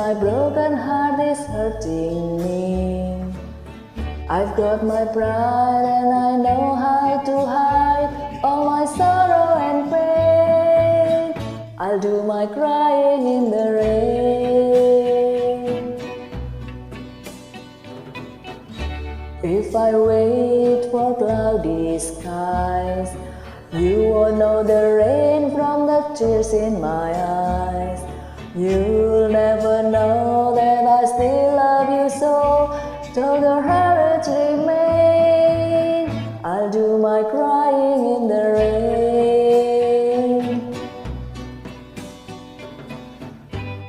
my broken heart is hurting me. I've got my pride and I know how to hide all my sorrow and pain. I'll do my crying in the rain. If I wait for cloudy skies, you won't know the rain from the tears in my eyes. You'll never know that I still love you so, though the hurt remain. I'll do my crying in the rain.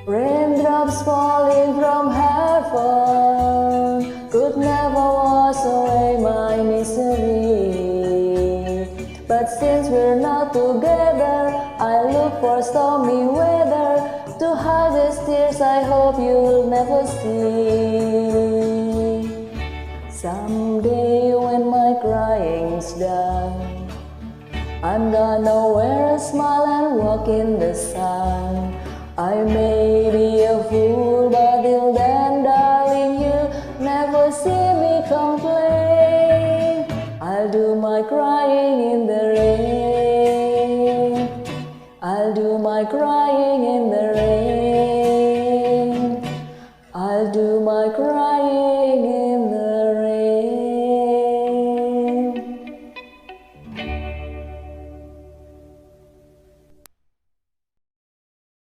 Raindrops falling from heaven could never wash away my misery. But since we're not together, I look for stormy weather to hide these tears I hope you'll never see. Someday when my crying's done, I'm gonna wear a smile and walk in the